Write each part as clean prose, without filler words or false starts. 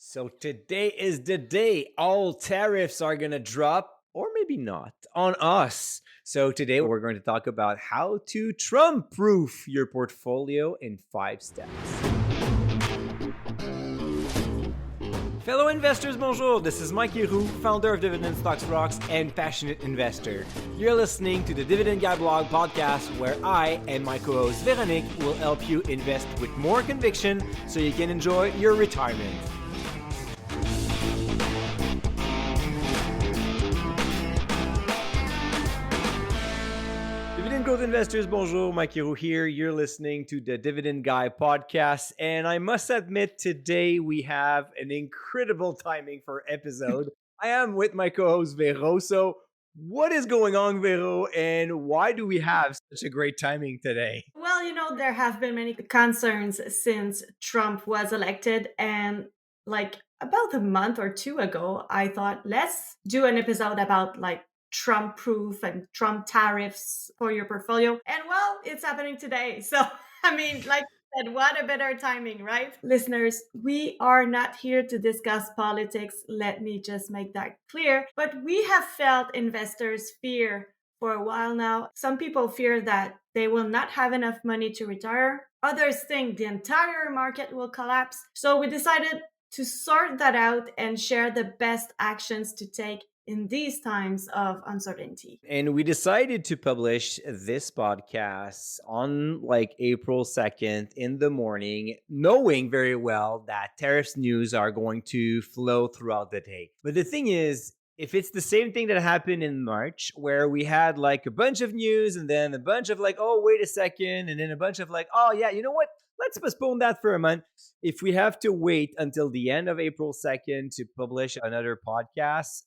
So today is the day all tariffs are going to drop, or maybe not, on us. So today we're going to talk about how to Trump proof your portfolio in 5 steps. Fellow investors, bonjour. This is Mike Leroux, founder of Dividend Stocks Rocks and passionate investor. You're listening to the Dividend Guy blog podcast where I and my co-host Véronique will help you invest with more conviction so you can enjoy your retirement. Dividend Growth Investors, bonjour, Mike Leroux here. You're listening to the Dividend Guy podcast, and I must admit today we have an incredible timing for episode. I am with my co-host Vero. So, what is going on, Vero, and why do we have such a great timing today? There have been many concerns since Trump was elected. And like about a month or two ago, I thought, let's do an episode about Trump proof and Trump tariffs for your portfolio. And well, it's happening today. So, like I said, what a better timing, right? Listeners, we are not here to discuss politics. Let me just make that clear. But we have felt investors' fear for a while now. Some people fear that they will not have enough money to retire. Others think the entire market will collapse. So we decided to sort that out and share the best actions to take in these times of uncertainty. And we decided to publish this podcast on April 2nd in the morning, knowing very well that tariffs news are going to flow throughout the day. But the thing is, if it's the same thing that happened in March, where we had a bunch of news and then a bunch of oh, wait a second, and then a bunch of oh, yeah, you know what? Let's postpone that for a month. If we have to wait until the end of April 2nd to publish another podcast,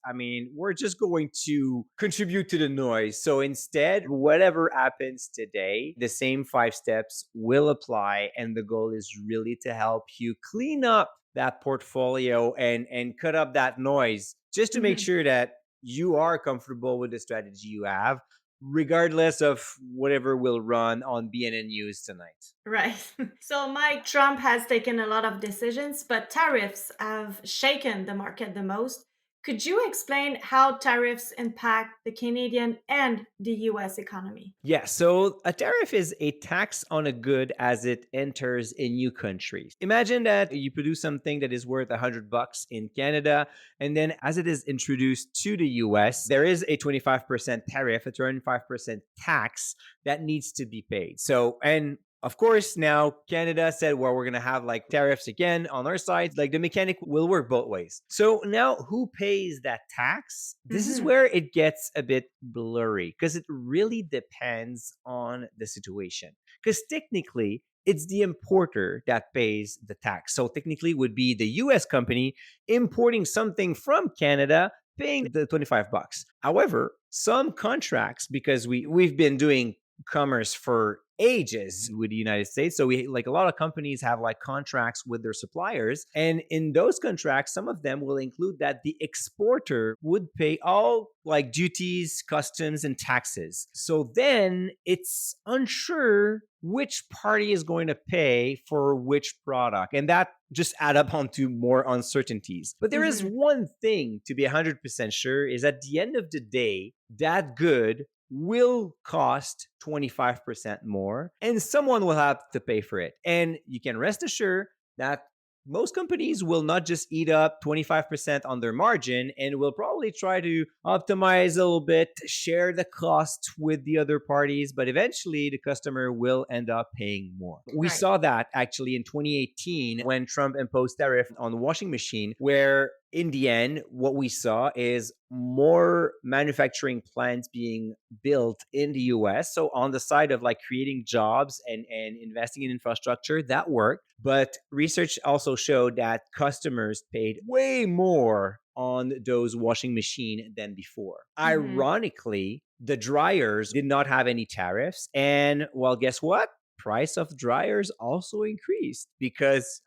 we're just going to contribute to the noise. So instead, whatever happens today, the same 5 steps will apply. And the goal is really to help you clean up that portfolio and cut up that noise just to make Mhm. sure that you are comfortable with the strategy you have, regardless of whatever will run on BNN News tonight. Right. So, Mike, Trump has taken a lot of decisions, but tariffs have shaken the market the most. Could you explain how tariffs impact the Canadian and the US economy? Yeah, so a tariff is a tax on a good as it enters a new country. Imagine that you produce something that is worth $100 in Canada, and then as it is introduced to the US, there is a 25% tariff, a 25% tax that needs to be paid. So, and of course, now Canada said, well, we're going to have tariffs again on our side. The mechanic will work both ways. So now who pays that tax? This is Mhm. where it gets a bit blurry because it really depends on the situation. Because technically, it's the importer that pays the tax. So technically, it would be the US company importing something from Canada paying the $25. However, some contracts, because we've been doing commerce for ages with the United States. So we a lot of companies have contracts with their suppliers. And in those contracts, some of them will include that the exporter would pay all duties, customs, and taxes. So then it's unsure which party is going to pay for which product. And that just add up onto more uncertainties. But there is Mhm. one thing to be 100% sure is at the end of the day, that good will cost 25% more and someone will have to pay for it. And you can rest assured that most companies will not just eat up 25% on their margin and will probably try to optimize a little bit, share the cost with the other parties, but eventually the customer will end up paying more. We Right. saw that actually in 2018 when Trump imposed tariff on the washing machine, where in the end, what we saw is more manufacturing plants being built in the US. So, on the side of creating jobs and investing in infrastructure, that worked. But research also showed that customers paid way more on those washing machine than before. Mhm. Ironically, the dryers did not have any tariffs. And well, guess what? Price of dryers also increased because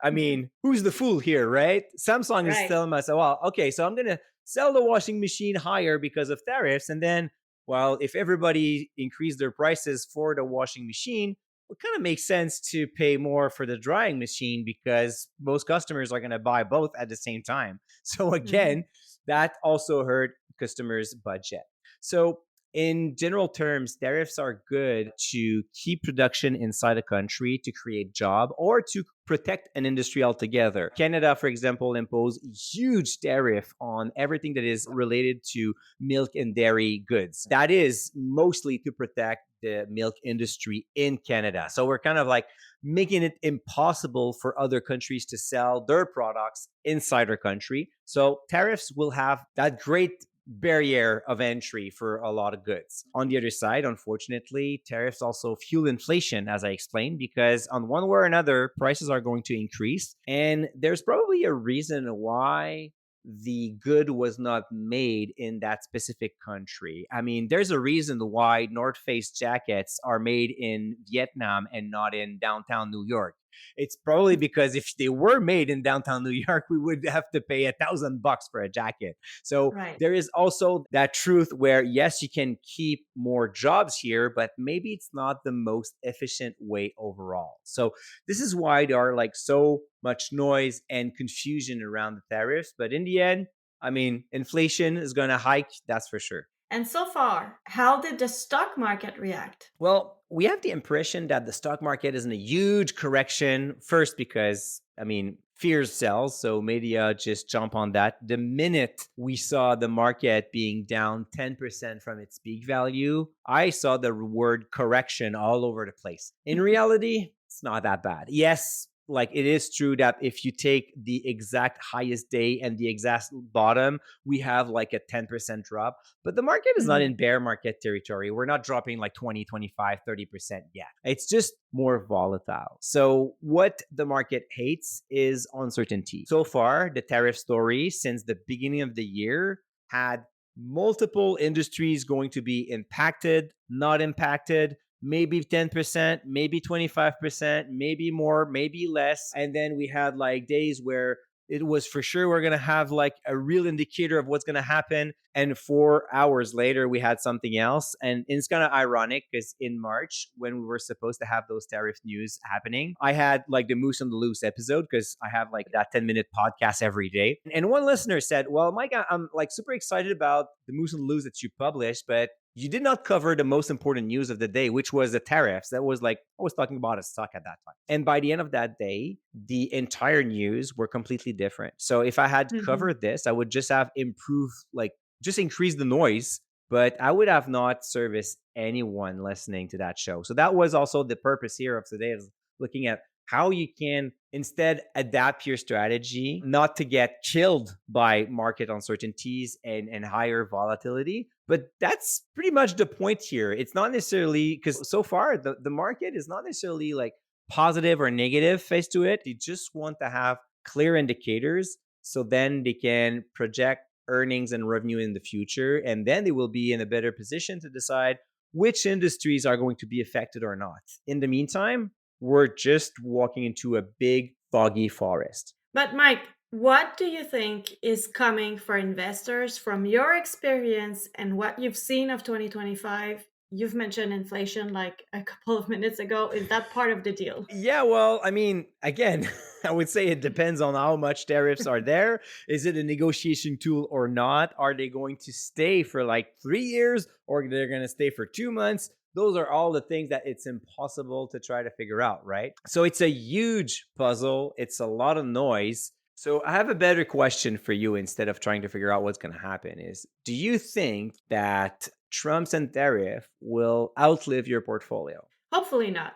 who's the fool here, right? Samsung is Right. telling us, well, okay, so I'm gonna sell the washing machine higher because of tariffs, and then well, if everybody increased their prices for the washing machine, it kind of makes sense to pay more for the drying machine because most customers are going to buy both at the same time. So Mhm. again, that also hurt customers' budget. So in general terms, tariffs are good to keep production inside a country to create job or to protect an industry altogether. Canada, for example, imposed huge tariff on everything that is related to milk and dairy goods. That is mostly to protect the milk industry in Canada. So we're kind of like making it impossible for other countries to sell their products inside our country. So tariffs will have that great barrier of entry for a lot of goods. On the other side, unfortunately, tariffs also fuel inflation, as I explained, because on one way or another, prices are going to increase. And there's probably a reason why the good was not made in that specific country. I mean, there's a reason why North Face jackets are made in Vietnam and not in downtown New York. It's probably because if they were made in downtown New York, we would have to pay $1,000 for a jacket. So Right. there is also that truth where, yes, you can keep more jobs here, but maybe it's not the most efficient way overall. So this is why there are like so much noise and confusion around the tariffs. But in the end, I mean, inflation is going to hike, that's for sure. And so far, how did the stock market react? Well, we have the impression that the stock market is in a huge correction. First, because, I mean, fears sells. So media just jump on that. The minute we saw the market being down 10% from its peak value, I saw the word correction all over the place. In reality, it's not that bad. Yes, like it is true that if you take the exact highest day and the exact bottom, we have like a 10% drop. But the market is not Mhm. in bear market territory. We're not dropping like 20, 25, 30% yet. It's just more volatile. So, what the market hates is uncertainty. So far, the tariff story since the beginning of the year had multiple industries going to be impacted, not impacted, maybe 10%, maybe 25%, maybe more, maybe less. And then we had like days where it was for sure we're going to have like a real indicator of what's going to happen. And 4 hours later, we had something else. And it's kind of ironic because in March, when we were supposed to have those tariff news happening, I had like the Moose on the Loose episode because I have like that 10-minute podcast every day. And one listener said, well, Mike, I'm like super excited about the Moose on the Loose that you published, but you did not cover the most important news of the day, which was the tariffs. That was like, I was talking about a stock at that time. And by the end of that day, the entire news were completely different. So if I had Mhm. covered this, I would just have improved, like, just increase the noise, but I would have not serviced anyone listening to that show. So that was also the purpose here of today is looking at how you can instead adapt your strategy not to get killed by market uncertainties and higher volatility. But that's pretty much the point here. It's not necessarily because so far the market is not necessarily like positive or negative face to it. You just want to have clear indicators so then they can project earnings and revenue in the future. And then they will be in a better position to decide which industries are going to be affected or not. In the meantime, we're just walking into a big foggy forest. But Mike, what do you think is coming for investors from your experience and what you've seen of 2025? You've mentioned inflation like a couple of minutes ago. Is that part of the deal? Yeah, well, I mean, again, I would say it depends on how much tariffs are there. Is it a negotiation tool or not? Are they going to stay for like 3 years or they're going to stay for 2 months? Those are all the things that it's impossible to try to figure out, right? So it's a huge puzzle. It's a lot of noise. So I have a better question for you instead of trying to figure out what's going to happen is do you think that Trump's and tariff will outlive your portfolio? Hopefully not.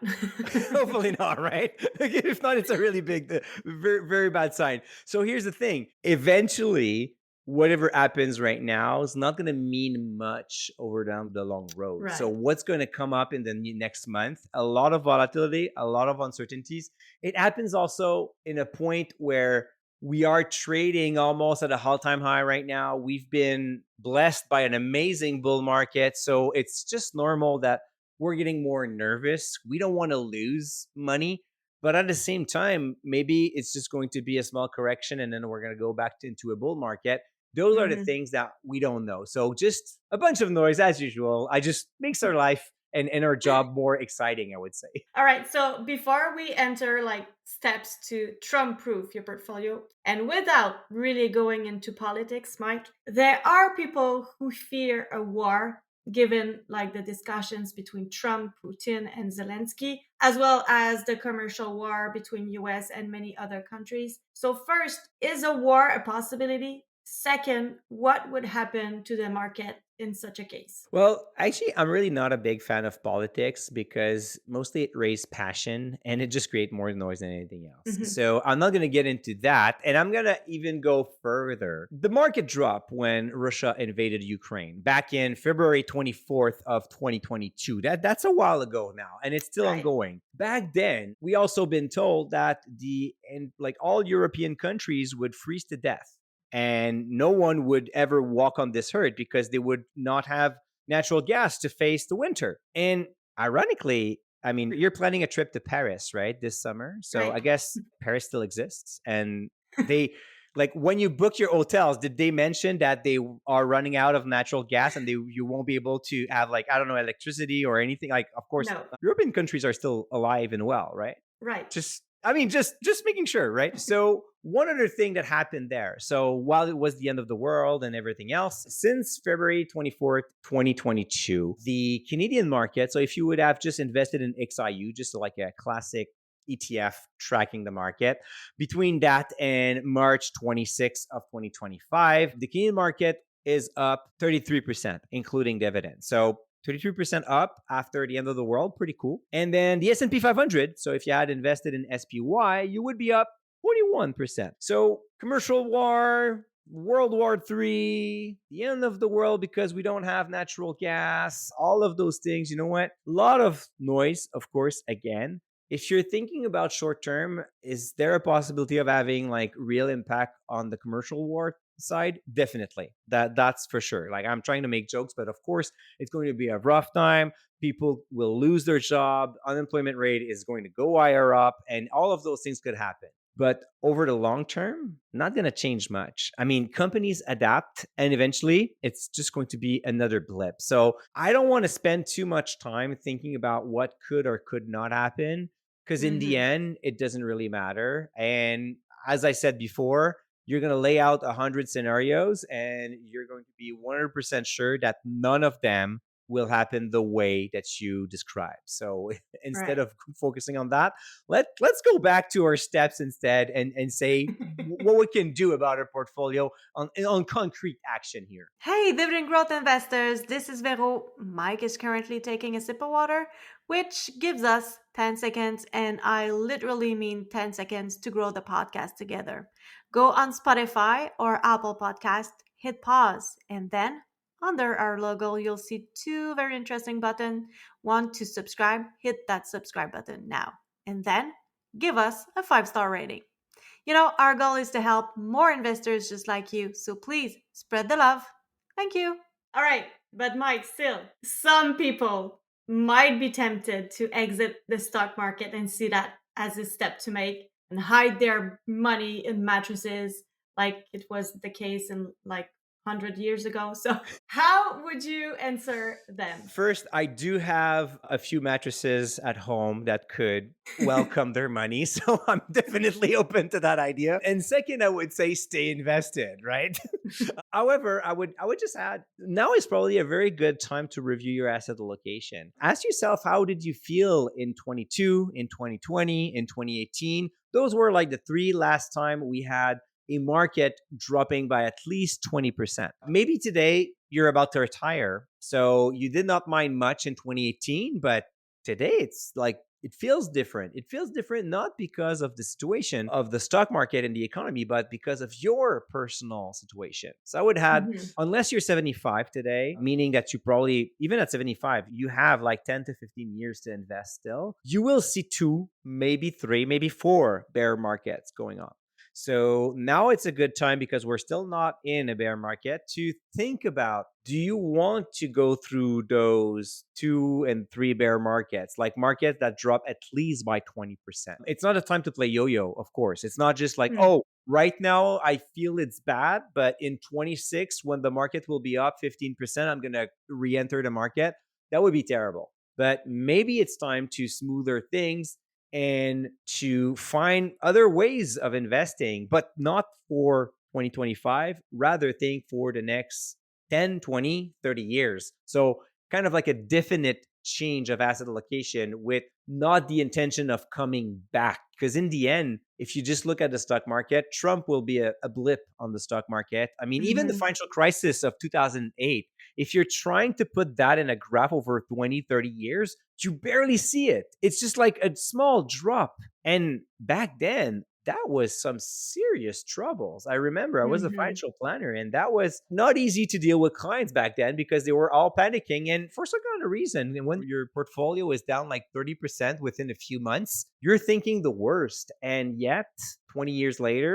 Hopefully not, right? If not, it's a really big, very, very bad sign. So here's the thing. Eventually, whatever happens right now is not going to mean much over down the long road. So Right. what's going to come up in the next month? A lot of volatility, a lot of uncertainties. It happens also in a point where we are trading almost at a all-time high right now. We've been blessed by an amazing bull market. So it's just normal that we're getting more nervous. We don't want to lose money. But at the same time, maybe it's just going to be a small correction and then we're going to go back into a bull market. Those are the Mhm. things that we don't know. So just a bunch of noise as usual. I just makes our life and our job more exciting, I would say. All right, so before we enter like steps to Trump proof your portfolio, and without really going into politics, Mike, there are people who fear a war given like the discussions between Trump, Putin, and Zelensky, as well as the commercial war between US and many other countries. So first, is a war a possibility? Second, what would happen to the market in such a case? Well, actually, I'm really not a big fan of politics because mostly it raises passion and it just creates more noise than anything else. Mhm. So I'm not going to get into that. And I'm going to even go further. The market dropped when Russia invaded Ukraine back in February 24th of 2022. That's a while ago now, and it's still Right, ongoing. Back then, we also been told that the and like all European countries would freeze to death and no one would ever walk on this earth because they would not have natural gas to face the winter. And ironically, I mean, you're planning a trip to Paris, right, this summer. So right. I guess Paris still exists. And they, like, when you book your hotels, did they mention that they are running out of natural gas and you won't be able to have, like, I don't know, electricity or anything? Like, of course, No, European countries are still alive and well, right? right. Just I mean, just making sure, right? So one other thing that happened there. So while it was the end of the world and everything else, since February 24th, 2022, the Canadian market, so if you would have just invested in XIU, just like a classic ETF tracking the market, between that and March 26th of 2025, the Canadian market is up 33%, including dividends. So 33% up after the end of the world. Pretty cool. And then the S&P 500. So if you had invested in SPY, you would be up 41%. So commercial war, World War III, the end of the world because we don't have natural gas, all of those things. You know what? A lot of noise, of course, again. If you're thinking about short term, is there a possibility of having like real impact on the commercial war side? Definitely. That's for sure. Like I'm trying to make jokes, but of course it's going to be a rough time. People will lose their job. Unemployment rate is going to go higher up, and all of those things could happen. But over the long term, not going to change much. I mean, companies adapt and eventually it's just going to be another blip. So I don't want to spend too much time thinking about what could or could not happen because in the Mhm. end, it doesn't really matter. And as I said before, you're going to lay out 100 scenarios and you're going to be 100% sure that none of them will happen the way that you described. So instead Right. of focusing on that, let's go back to our steps instead and say what we can do about our portfolio on concrete action here. Hey, dividend growth investors, this is Vero. Mike is currently taking a sip of water, which gives us 10 seconds, and I literally mean 10 seconds to grow the podcast together. Go on Spotify or Apple Podcast, hit pause, and then under our logo, you'll see two very interesting buttons. One to subscribe, hit that subscribe button now, and then give us a 5-star rating. Our goal is to help more investors just like you. So please spread the love. Thank you. All right. But Mike, still, some people might be tempted to exit the stock market and see that as a step to make and hide their money in mattresses like it was the case in like 100 years ago. So, how would you answer them? First, I do have a few mattresses at home that could welcome their money. So I'm definitely open to that idea. And second, I would say stay invested, right? However, I would just add now is probably a very good time to review your asset allocation. Ask yourself how did you feel in 22, in 2020, in 2018? Those were like the three last time we had a market dropping by at least 20%. Maybe today you're about to retire, so you did not mind much in 2018, but today it's like it feels different. It feels different not because of the situation of the stock market and the economy, but because of your personal situation. So I would add, Mhm. unless you're 75 today, meaning that you probably, even at 75, you have like 10 to 15 years to invest still, you will see two, maybe three, maybe four bear markets going on. So now it's a good time because we're still not in a bear market to think about, do you want to go through those two and three bear markets, like markets that drop at least by 20%? It's not a time to play yo yo, of course. It's not just like, Hmm. oh, right now I feel it's bad, but in 26, when the market will be up 15%, I'm going to re enter the market. That would be terrible. but maybe it's time to smoother things and to find other ways of investing, but not for 2025, rather think for the next 10, 20, 30 years. So kind of like a definite change of asset allocation with not the intention of coming back. Because in the end, if you just look at the stock market, Trump will be a blip on the stock market. I mean, even the Hmm. financial crisis of 2008, if you're trying to put that in a graph over 20, 30 years, you barely see it. It's just like a small drop. And back then, that was some serious troubles. I remember I was a Hmm. financial planner, and that was not easy to deal with clients back then because they were all panicking. And for some kind of reason, and when your portfolio is down like 30% within a few months, you're thinking the worst. And yet, 20 years later,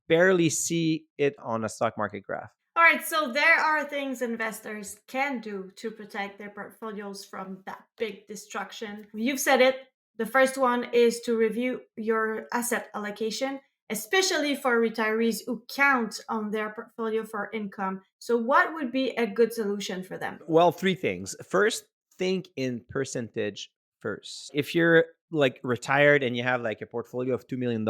barely see it on a stock market graph. All right, so there are things investors can do to protect their portfolios from that big destruction. You've said it. The first one is to review your asset allocation, especially for retirees who count on their portfolio for income. So, what would be a good solution for them? Well, three things. First, think in percentage first. If you're like retired and you have like a portfolio of $2 million,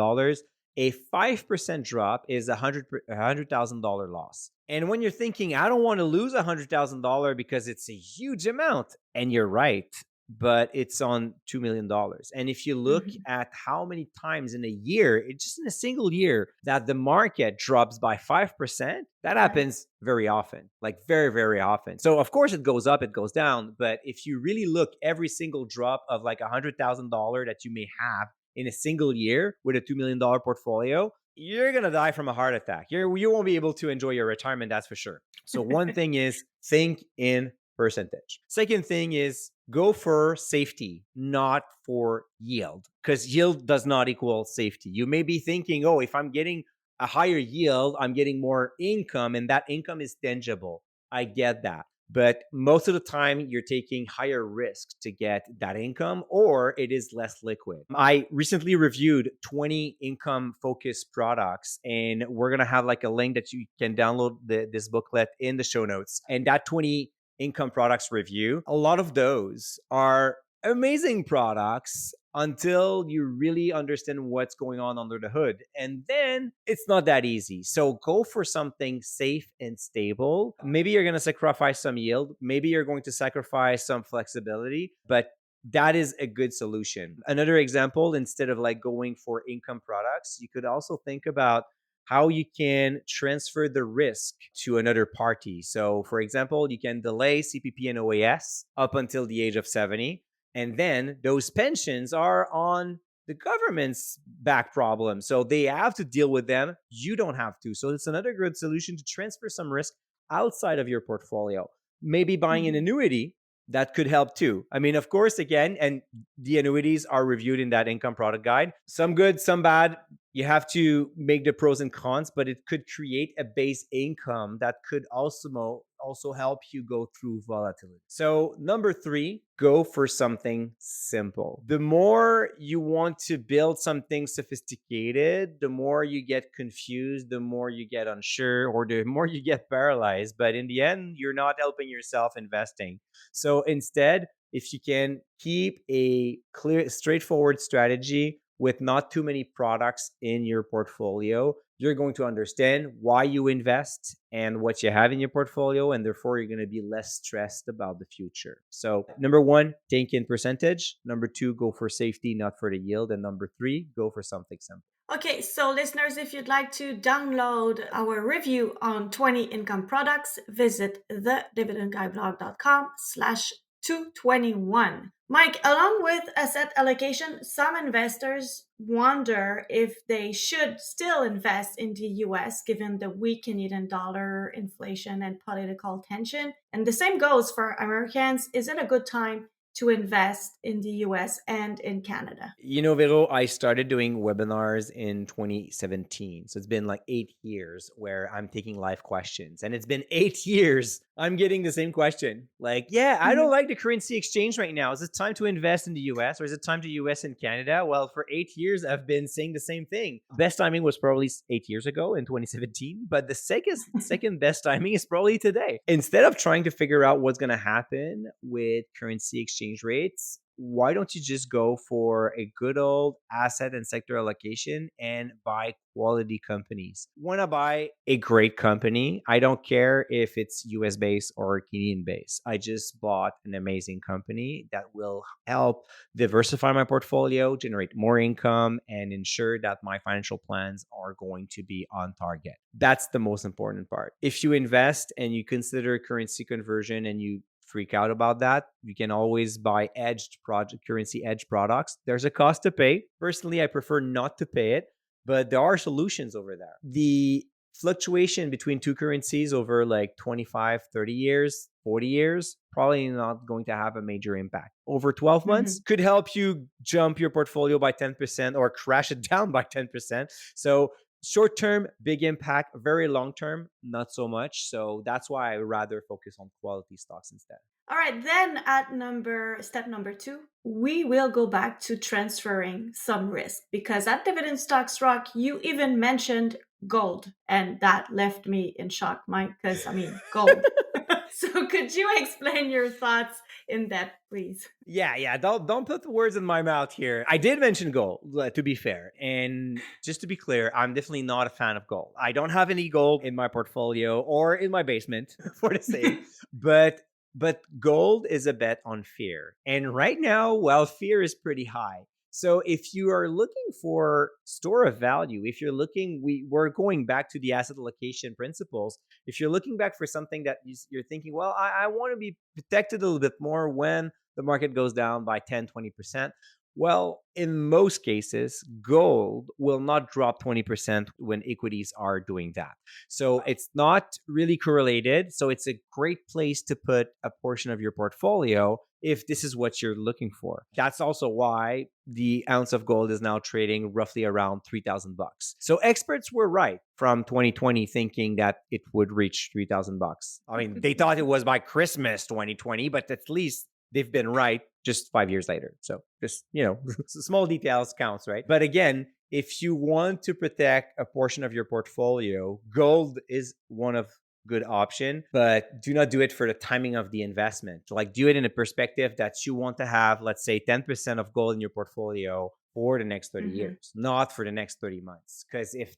a 5% drop is $100,000 loss. And when you're thinking, I don't want to lose $100,000 because it's a huge amount, and you're right, but it's on $2 million. And if you look Mhm. at how many times in a year, it's just in a single year, that the market drops by 5%, that Right. happens very often, like very, very often. So, of course, it goes up, it goes down. But if you really look every single drop of like $100,000 that you may have in a single year with a $2 million portfolio, you're going to die from a heart attack. You won't be able to enjoy your retirement, that's for sure. So, one thing is think in percentage. Second thing is go for safety, not for yield, because yield does not equal safety. You may be thinking, oh, if I'm getting a higher yield, I'm getting more income, and that income is tangible. I get that. But most of the time, you're taking higher risk to get that income, or it is less liquid. I recently reviewed 20 income focused products, and we're going to have like a link that you can download this booklet in the show notes. And that 20 income products review, a lot of those are amazing products until you really understand what's going on under the hood. And then it's not that easy. So go for something safe and stable. Maybe you're going to sacrifice some yield. Maybe you're going to sacrifice some flexibility, but that is a good solution. Another example, instead of like going for income products, you could also think about how you can transfer the risk to another party. So, for example, you can delay CPP and OAS up until the age of 70, and then those pensions are on the government's back problem. So they have to deal with them. You don't have to. So it's another good solution to transfer some risk outside of your portfolio. Maybe buying an Mhm. annuity that could help too. I mean, of course, again, and the annuities are reviewed in that income product guide. Some good, some bad. You have to make the pros and cons, but it could create a base income that could also help you go through volatility. So, number three, go for something simple. The more you want to build something sophisticated, the more you get confused, the more you get unsure, or the more you get paralyzed. But in the end, you're not helping yourself investing. So, instead, if you can keep a clear, straightforward strategy with not too many products in your portfolio, you're going to understand why you invest and what you have in your portfolio, and therefore you're going to be less stressed about the future. So, number one, think in percentage. Number two, go for safety, not for the yield. And number three, go for something simple. Okay, so listeners, if you'd like to download our review on 20 income products, visit thedividendguideblog.com slash 221. Mike, along with asset allocation, some investors wonder if they should still invest in the US given the weak Canadian dollar, inflation, and political tension. And the same goes for Americans. Is it a good time to invest in the US and in Canada? You know, Vero, I started doing webinars in 2017. So it's been like 8 years where I'm taking live questions. And it's been 8 years. I'm getting the same question. Like, yeah, I don't like the currency exchange right now. Is it time to invest in the US or is it time to US in Canada? Well, for 8 years, I've been saying the same thing. Best timing was probably 8 years ago in 2017. But the second best timing is probably today. Instead of trying to figure out what's going to happen with currency exchange exchange rates, why don't you just go for a good old asset and sector allocation and buy quality companies? Want to buy a great company? I don't care if it's US based or Canadian based. I just bought an amazing company that will help diversify my portfolio, generate more income, and ensure that my financial plans are going to be on target. That's the most important part. If you invest and you consider currency conversion and you freak out about that, you can always buy currency edge products. There's a cost to pay. Personally, I prefer not to pay it, but there are solutions over there. The fluctuation between two currencies over like 25, 30 years, 40 years, probably not going to have a major impact. Over 12 months Mhm. could help you jump your portfolio by 10% or crash it down by 10%. So short term, big impact. Very long term, not so much. So that's why I rather focus on quality stocks instead. All right, then at step number two, we will go back to transferring some risk because at Dividend Stocks Rock, you even mentioned gold, and that left me in shock, Mike, because I mean, gold. So could you explain your thoughts in depth, please? Yeah. Don't put the words in my mouth here. I did mention gold, to be fair, and just to be clear, I'm definitely not a fan of gold. I don't have any gold in my portfolio or in my basement, for the sake. But gold is a bet on fear, and right now, well, fear is pretty high. So if you are looking for store of value, if you're looking, we're going back to the asset allocation principles. If you're looking back for something that you're thinking, well, I want to be protected a little bit more when the market goes down by 10, 20%. Well, in most cases, gold will not drop 20% when equities are doing that. So it's not really correlated. So it's a great place to put a portion of your portfolio if this is what you're looking for. That's also why the ounce of gold is now trading roughly around 3,000 bucks. So experts were right from 2020 thinking that it would reach 3,000 bucks. I mean, they thought it was by Christmas 2020, but at least they've been right just 5 years later. So just, small details counts, right? But again, if you want to protect a portion of your portfolio, gold is one of good option, but do not do it for the timing of the investment. Like do it in a perspective that you want to have, let's say 10% of gold in your portfolio for the next 30 Mhm. years, not for the next 30 months. Because if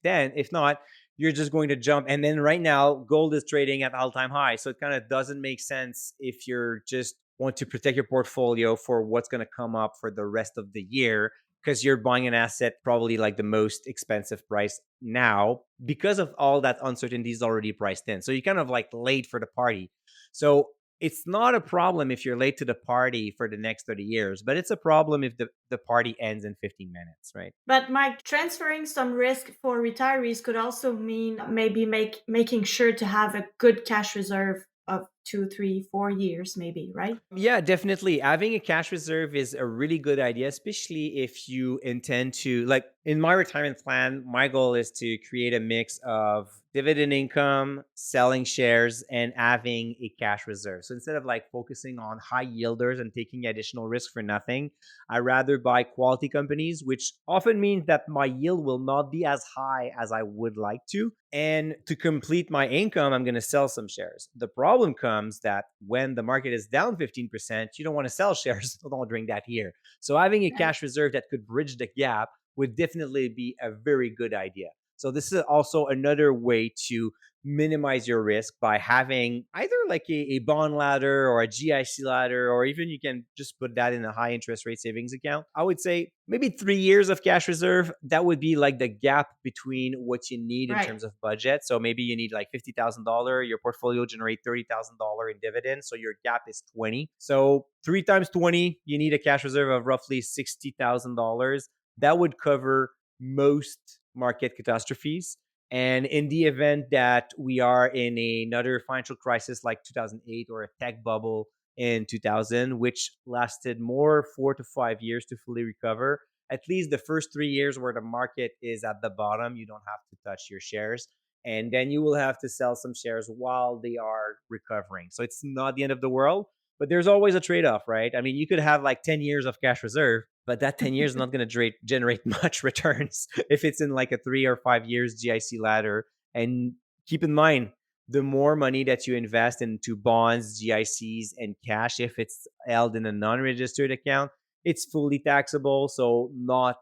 not, you're just going to jump. And then right now, gold is trading at all-time high. So it kind of doesn't make sense if you're just want to protect your portfolio for what's going to come up for the rest of the year because you're buying an asset probably like the most expensive price now because of all that uncertainty is already priced in. So you're kind of like late for the party. So it's not a problem if you're late to the party for the next 30 years, but it's a problem if the party ends in 15 minutes, right? But Mike, transferring some risk for retirees could also mean maybe making sure to have a good cash reserve of 2, 3, 4 years, maybe, right? Yeah, definitely. Having a cash reserve is a really good idea, especially if you intend to, like in my retirement plan, my goal is to create a mix of dividend income, selling shares, and having a cash reserve. So instead of like focusing on high yielders and taking additional risk for nothing, I rather buy quality companies, which often means that my yield will not be as high as I would like to. And to complete my income, I'm going to sell some shares. The problem comes that when the market is down 15%, you don't want to sell shares during that year. So having a Right. cash reserve that could bridge the gap would definitely be a very good idea. So this is also another way to minimize your risk by having either like a bond ladder or a GIC ladder, or even you can just put that in a high interest rate savings account. I would say maybe 3 years of cash reserve. That would be like the gap between what you need in Right. terms of budget. So maybe you need like $50,000. Your portfolio generate $30,000 in dividends. So your gap is 20. So 3 times 20, you need a cash reserve of roughly $60,000. That would cover most market catastrophes. And in the event that we are in another financial crisis like 2008 or a tech bubble in 2000, which lasted more 4 to 5 years to fully recover, at least the first 3 years where the market is at the bottom, you don't have to touch your shares. And then you will have to sell some shares while they are recovering. So it's not the end of the world, but there's always a trade off, right? I mean, you could have like 10 years of cash reserve, but that 10 years is not going to generate much returns if it's in like a 3 or 5 years GIC ladder. And keep in mind, The more money that you invest into bonds, GICs, and cash, if it's held in a non registered account, it's fully taxable. So, not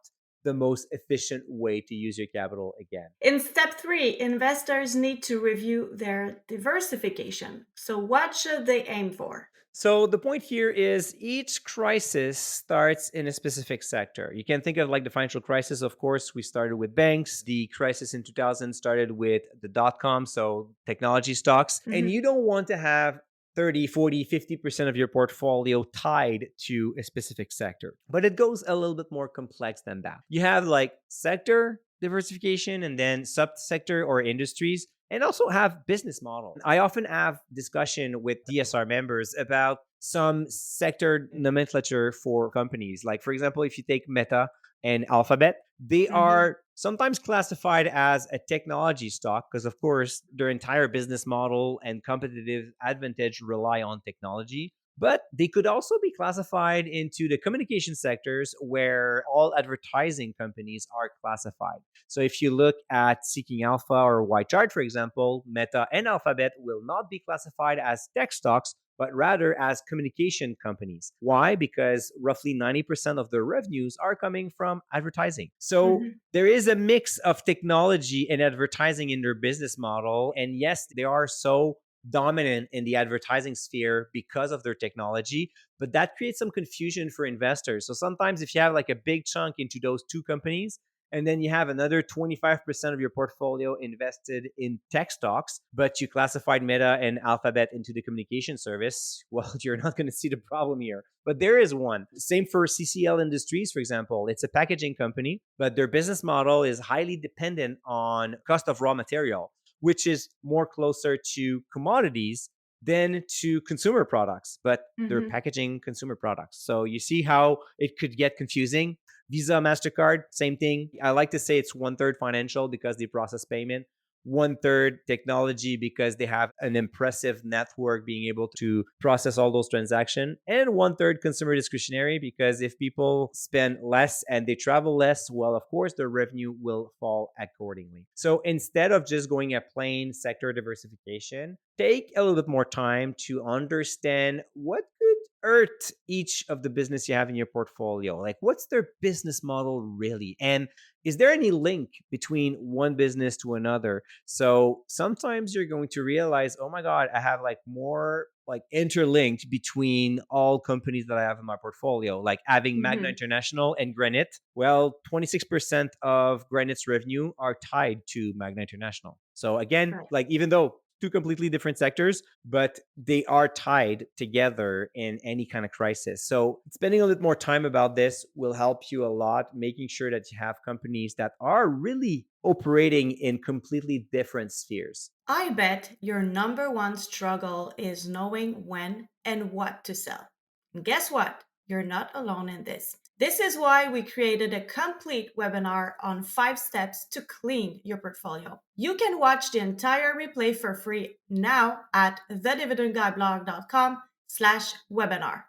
the most efficient way to use your capital again. In step three, investors need to review their diversification. So, what should they aim for? So the point here is each crisis starts in a specific sector. You can think of like the financial crisis. Of course, we started with banks. The crisis in 2000 started with the dot com, so technology stocks. And Mhm. you don't want to have 30, 40, 50% of your portfolio tied to a specific sector. But it goes a little bit more complex than that. You have like sector diversification and then subsector or industries, and also have business model. I often have discussion with DSR members about some sector nomenclature for companies. Like for example, if you take Meta and Alphabet, they Mhm. are sometimes classified as a technology stock because of course their entire business model and competitive advantage rely on technology. But they could also be classified into the communication sectors where all advertising companies are classified. So if you look at Seeking Alpha or White Chart, for example, Meta and Alphabet will not be classified as tech stocks, but rather as communication companies. Why? Because roughly 90% of their revenues are coming from advertising. So Mhm. there is a mix of technology and advertising in their business model. And yes, they are so dominant in the advertising sphere because of their technology, but that creates some confusion for investors. So sometimes if you have like a big chunk into those two companies, and then you have another 25% of your portfolio invested in tech stocks, but you classified Meta and Alphabet into the communication service, well, you're not going to see the problem here. But there is one. Same for CCL Industries, for example. It's a packaging company, but their business model is highly dependent on cost of raw material, which is more closer to commodities than to consumer products, but they're Mhm. packaging consumer products. So you see how it could get confusing. Visa, MasterCard, same thing. I like to say it's one third financial because they process payment, one third technology because they have an impressive network being able to process all those transactions, and one third consumer discretionary because if people spend less and they travel less, well, of course, their revenue will fall accordingly. So instead of just going a plain sector diversification, take a little bit more time to understand what could hurt each of the business you have in your portfolio. Like, what's their business model really? And is there any link between one business to another? So sometimes you're going to realize, oh my God, I have like more like interlinked between all companies that I have in my portfolio, like having Magna Mhm. International and Granite. Well, 26% of Granite's revenue are tied to Magna International. So again, Right. like even though two completely different sectors, but they are tied together in any kind of crisis. So, spending a little more time about this will help you a lot, making sure that you have companies that are really operating in completely different spheres. I bet your number one struggle is knowing when and what to sell. And guess what? You're not alone in this. This is why we created a complete webinar on 5 steps to clean your portfolio. You can watch the entire replay for free now at thedividendguideblog.com/webinar.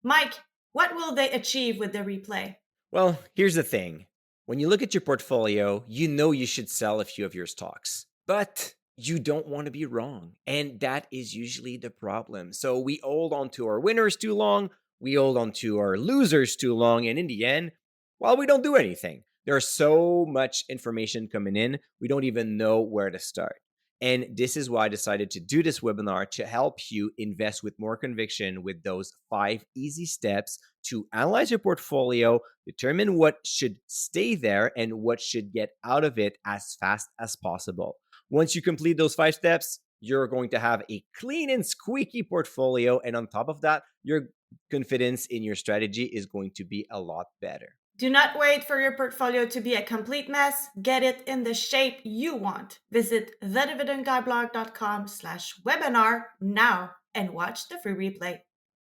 Mike, what will they achieve with the replay? Well, here's the thing. When you look at your portfolio, you know you should sell a few of your stocks, but you don't want to be wrong. And that is usually the problem. So we hold on to our winners too long, we hold on to our losers too long, and in the end, well, we don't do anything. There's so much information coming in, we don't even know where to start. And this is why I decided to do this webinar to help you invest with more conviction with those 5 easy steps to analyze your portfolio, determine what should stay there and what should get out of it as fast as possible. Once you complete those 5 steps, you're going to have a clean and squeaky portfolio. And on top of that, your confidence in your strategy is going to be a lot better. Do not wait for your portfolio to be a complete mess. Get it in the shape you want. Visit thedividendguideblog.com/webinar now and watch the free replay.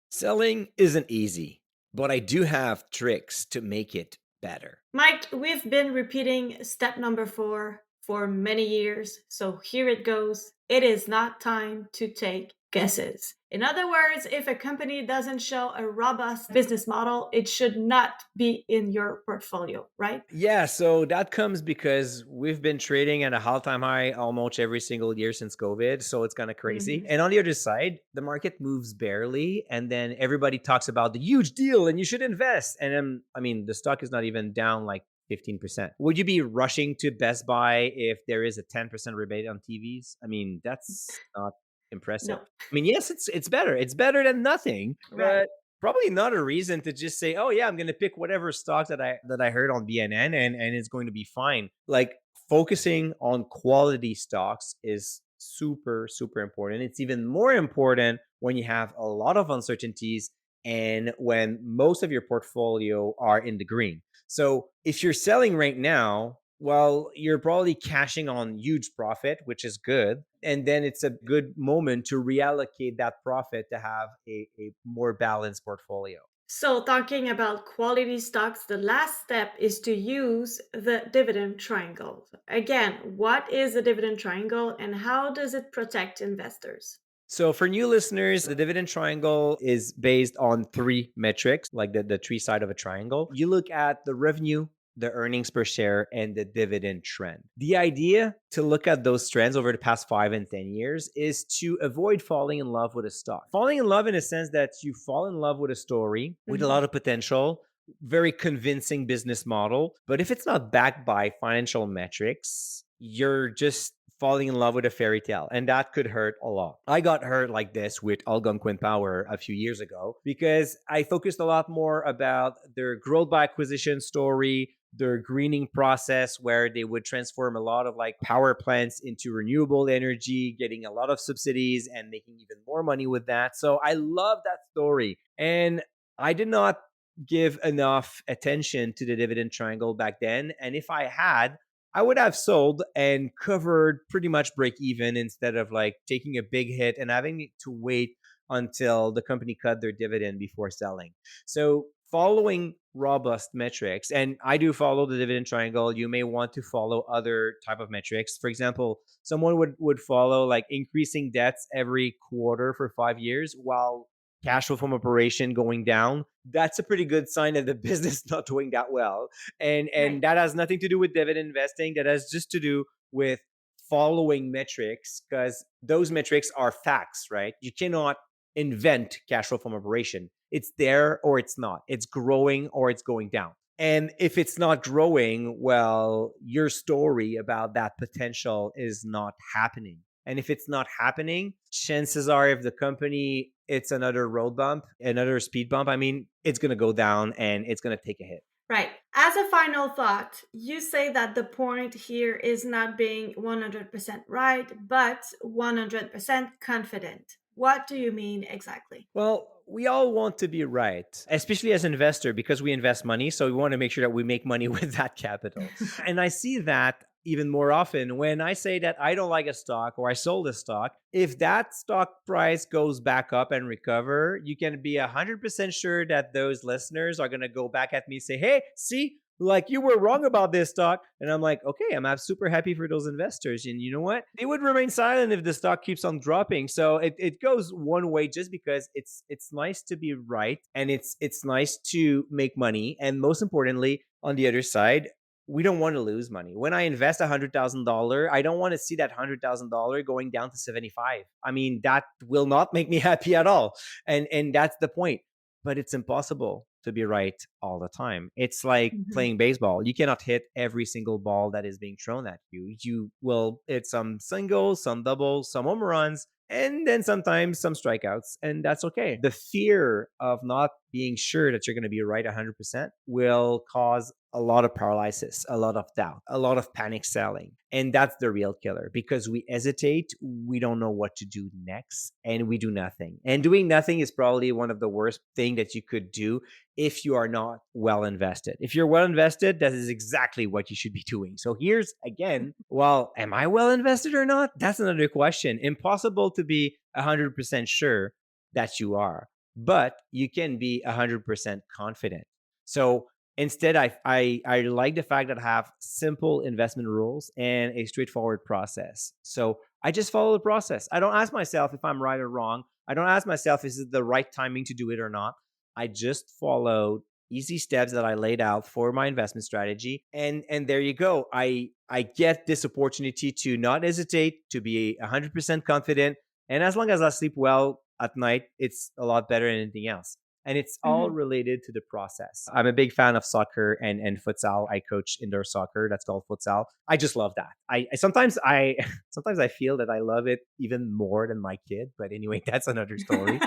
Selling isn't easy, but I do have tricks to make it better. Mike, we've been repeating step number 4 for many years, so here it goes. It is not time to take guesses. In other words, if a company doesn't show a robust business model, it should not be in your portfolio, right? Yeah, so that comes because we've been trading at a all-time high almost every single year since COVID, so it's kind of crazy. Mhm. And on the other side, the market moves barely, and then everybody talks about the huge deal and you should invest. And then, I mean, the stock is not even down like 15%. Would you be rushing to Best Buy if there is a 10% rebate on TVs? I mean, that's not impressive. No, I mean, yes, it's better. It's better than nothing, right. but probably not a reason to just say, "Oh yeah, I'm going to pick whatever stock that I heard on BNN and it's going to be fine." Like focusing on quality stocks is super important. It's even more important when you have a lot of uncertainties and when most of your portfolio are in the green. So, if you're selling right now, well, you're probably cashing on huge profit, which is good. And then it's a good moment to reallocate that profit to have a more balanced portfolio. So, talking about quality stocks, the last step is to use the dividend triangle. Again, what is the dividend triangle and how does it protect investors? So, for new listeners, the dividend triangle is based on three metrics, like the three side of a triangle. You look at the revenue, the earnings per share, and the dividend trend. The idea to look at those trends over the past 5 and 10 years is to avoid falling in love with a stock. Falling in love in a sense that you fall in love with a story with a Mhm. lot of potential, very convincing business model. But if it's not backed by financial metrics, you're just falling in love with a fairy tale, and that could hurt a lot. I got hurt like this with Algonquin Power a few years ago because I focused a lot more about their growth by acquisition story, their greening process where they would transform a lot of like power plants into renewable energy, getting a lot of subsidies and making even more money with that. So I love that story. And I did not give enough attention to the dividend triangle back then. And if I had, I would have sold and covered pretty much break even instead of like taking a big hit and having to wait until the company cut their dividend before selling. So, following robust metrics, and I do follow the dividend triangle, you may want to follow other type of metrics. For example, someone would follow like increasing debts every quarter for 5 years while cash flow from operation going down. That's a pretty good sign that the business not doing that well, and Right. that has nothing to do with dividend investing. That has just to do with following metrics, because those metrics are facts, right? You cannot invent cash flow from operation. It's there or it's not. It's growing or it's going down. And if it's not growing, well, your story about that potential is not happening. And if it's not happening, chances are if the company it's another road bump, another speed bump, I mean, it's going to go down and it's going to take a hit. Right. As a final thought, you say that the point here is not being 100% right, but 100% confident. What do you mean exactly? Well, we all want to be right, especially as an investor, because we invest money. So we want to make sure that we make money with that capital. And I see that even more often when I say that I don't like a stock or I sold a stock. If that stock price goes back up and recover, you can be 100% sure that those listeners are going to go back at me and say, "Hey, see, like you were wrong about this stock." And I'm like, okay, I'm super happy for those investors. And you know what? They would remain silent if the stock keeps on dropping. So it goes one way just because it's nice to be right and it's nice to make money. And most importantly, on the other side, we don't want to lose money. When I invest $100,000, I don't want to see that $100,000 going down to 75. I mean, that will not make me happy at all. And that's the point. But it's impossible to be right all the time. It's like Mhm. playing baseball. You cannot hit every single ball that is being thrown at you. You will hit some singles, some doubles, some home runs, and then sometimes some strikeouts, and that's okay. The fear of not being sure that you're going to be right 100% will cause a lot of paralysis, a lot of doubt, a lot of panic selling. And that's the real killer because we hesitate, we don't know what to do next, and we do nothing. And doing nothing is probably one of the worst thing that you could do if you are not well invested. If you're well invested, that is exactly what you should be doing. So here's again, well, am I well invested or not? That's another question. Impossible to be 100% sure that you are, but you can be 100% confident. So Instead, I like the fact that I have simple investment rules and a straightforward process. So I just follow the process. I don't ask myself if I'm right or wrong. I don't ask myself, is it the right timing to do it or not? I just followed easy steps that I laid out for my investment strategy. And there you go. I get this opportunity to not hesitate, to be 100% confident. And as long as I sleep well at night, it's a lot better than anything else, and it's all Mhm. related to the process. I'm a big fan of soccer and futsal. I coach indoor soccer. That's called futsal. I just love that. I sometimes I feel that I love it even more than my kid. But anyway, that's another story.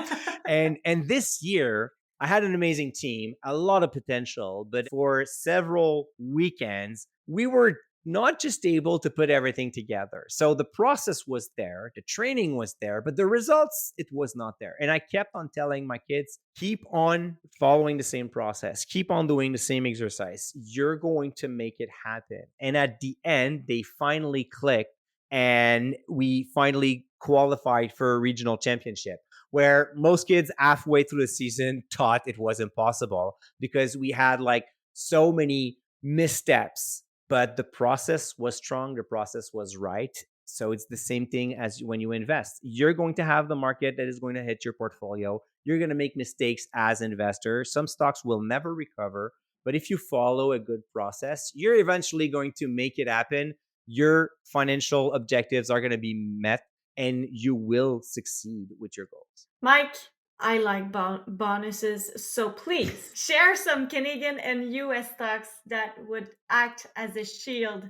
And this year I had an amazing team, a lot of potential, but for several weekends we were not just able to put everything together. So the process was there, the training was there, but the results, it was not there. And I kept on telling my kids, keep on following the same process, keep on doing the same exercise. You're going to make it happen. And at the end, they finally clicked and we finally qualified for a regional championship where most kids halfway through the season thought it was impossible because we had like so many missteps, but the process was strong, the process was right. So it's the same thing as when you invest. You're going to have the market that is going to hit your portfolio. You're going to make mistakes as an investor. Some stocks will never recover, but if you follow a good process, you're eventually going to make it happen. Your financial objectives are going to be met and you will succeed with your goals. Mike, I like bonuses, so please share some Canadian and US stocks that would act as a shield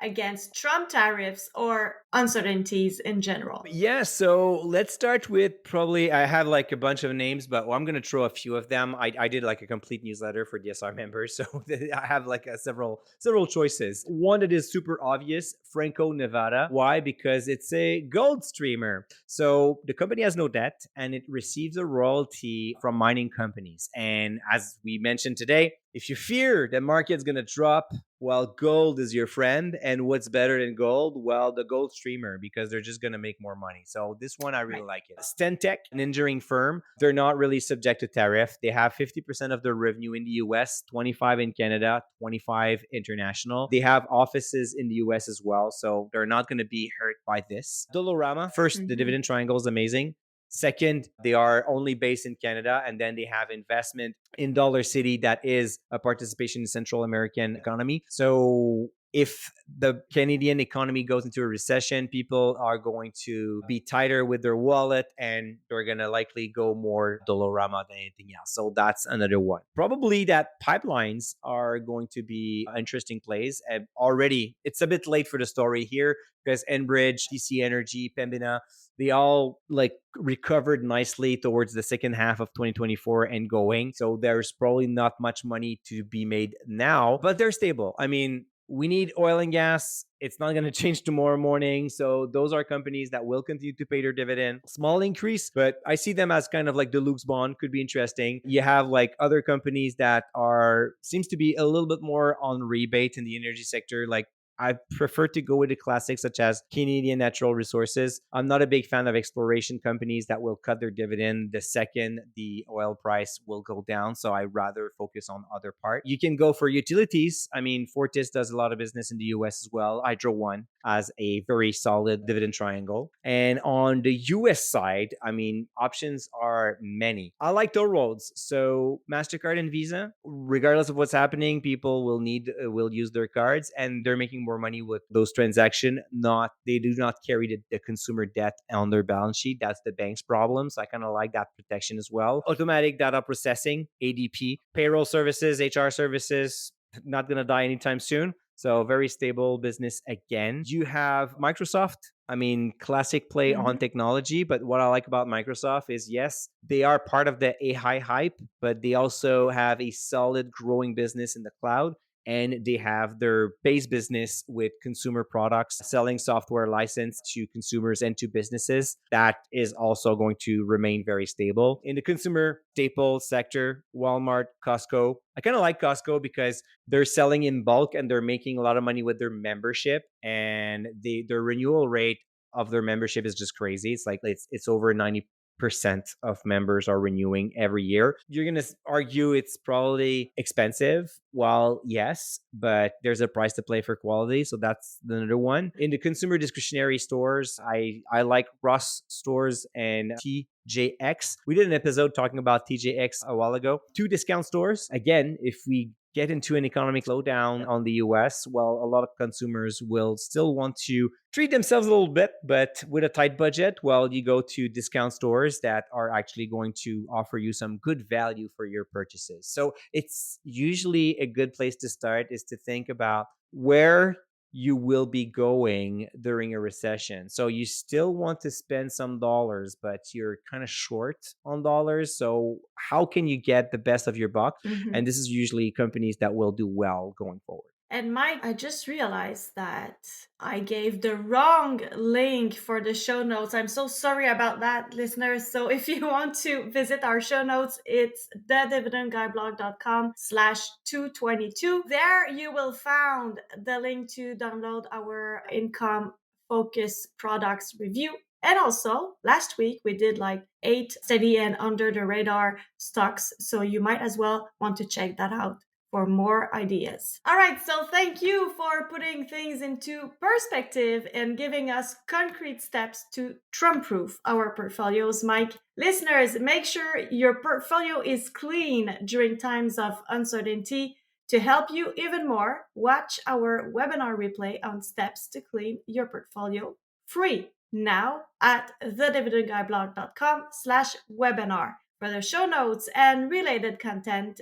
against Trump tariffs or uncertainties in general. Yeah, so let's start with probably I have like a bunch of names, but I'm gonna throw a few of them. I did like a complete newsletter for DSR members, so I have like several choices. One that is super obvious, Franco Nevada. Why? Because it's a gold streamer. So the company has no debt and it receives a royalty from mining companies. And as we mentioned today, if you fear the market's gonna drop, well, gold is your friend. And what's better than gold? Well, the gold streamer, because they're just going to make more money. So this one, I really Right. like it. Stentech, an engineering firm, they're not really subject to tariff. They have 50% of their revenue in the US, 25 in Canada, 25 international. They have offices in the US as well. So they're not going to be hurt by this. Dolorama, first, the Mhm. dividend triangle is amazing. Second, they are only based in Canada, and then they have investment in Dollar City that is a participation in Central American economy. So if the Canadian economy goes into a recession, people are going to be tighter with their wallet and they're going to likely go more Dolorama than anything else. So that's another one. Probably that pipelines are going to be interesting plays. And already, it's a bit late for the story here because Enbridge, TC Energy, Pembina, they all like recovered nicely towards the second half of 2024 and going. So there's probably not much money to be made now, but they're stable. I mean, we need oil and gas. It's not going to change tomorrow morning. So those are companies that will continue to pay their dividend. Small increase, but I see them as kind of like the Luke's bond could be interesting. You have like other companies that are seems to be a little bit more on rebate in the energy sector, like I prefer to go with the classics such as Canadian Natural Resources. I'm not a big fan of exploration companies that will cut their dividend the second the oil price will go down. So I rather focus on other part. You can go for utilities. I mean, Fortis does a lot of business in the US as well. Hydro One as a very solid dividend triangle. And on the US side, I mean, options are many. I like toll roads. So MasterCard and Visa, regardless of what's happening, people will use their cards and they're making more money with those transactions. Not they do not carry the consumer debt on their balance sheet. That's the bank's problem. So I kind of like that protection as well. Automatic data processing, ADP, payroll services, HR services, not gonna die anytime soon. So very stable business again. You have Microsoft. I mean, classic play on Mhm. technology, but what I like about Microsoft is yes, they are part of the AI hype, but they also have a solid growing business in the cloud and they have their base business with consumer products, selling software license to consumers and to businesses. That is also going to remain very stable. In the consumer staple sector, Walmart, Costco. I kind of like Costco because they're selling in bulk and they're making a lot of money with their membership and their renewal rate of their membership is just crazy. It's like it's over 90 of members are renewing every year. You're going to argue it's probably expensive. Well, yes, but there's a price to play for quality. So that's another one. In the consumer discretionary stores, I like Ross stores and TJX. We did an episode talking about TJX a while ago. Two discount stores. Again, if we get into an economic slowdown on the US, well, a lot of consumers will still want to treat themselves a little bit, but with a tight budget, well, you go to discount stores that are actually going to offer you some good value for your purchases. So it's usually a good place to start is to think about where you will be going during a recession. So you still want to spend some dollars, but you're kind of short on dollars. So how can you get the best of your buck? And this is usually companies that will do well going forward. And Mike, I just realized that I gave the wrong link for the show notes. I'm so sorry about that, listeners. So if you want to visit our show notes, it's thedividendguyblog.com/222. There you will find the link to download our income focus products review. And also, last week we did like 8 steady and under the radar stocks. So you might as well want to check that out for more ideas. All right, so thank you for putting things into perspective and giving us concrete steps to Trump-proof our portfolios, Mike. Listeners, make sure your portfolio is clean during times of uncertainty. To help you even more, watch our webinar replay on steps to clean your portfolio free now at thedividendguyblog.com/webinar. For the show notes and related content,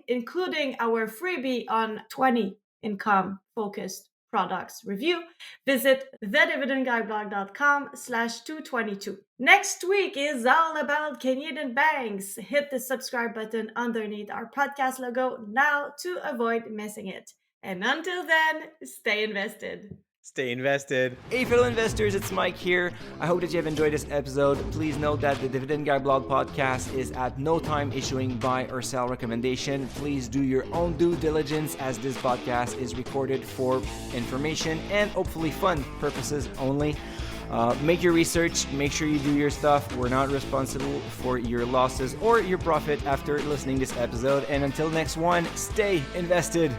including our freebie on 20 income focused products review, visit thedividendguyblog.com/222. Next week is all about Canadian banks. Hit the subscribe button underneath our podcast logo now to avoid missing it. And until then, stay invested. Stay invested. Hey, fellow investors, it's Mike here. I hope that you have enjoyed this episode. Please note that the Dividend Guy blog podcast is at no time issuing buy or sell recommendation. Please do your own due diligence as this podcast is recorded for information and hopefully fun purposes only. Make your research, make sure you do your stuff. We're not responsible for your losses or your profit after listening to this episode. And until next one, stay invested.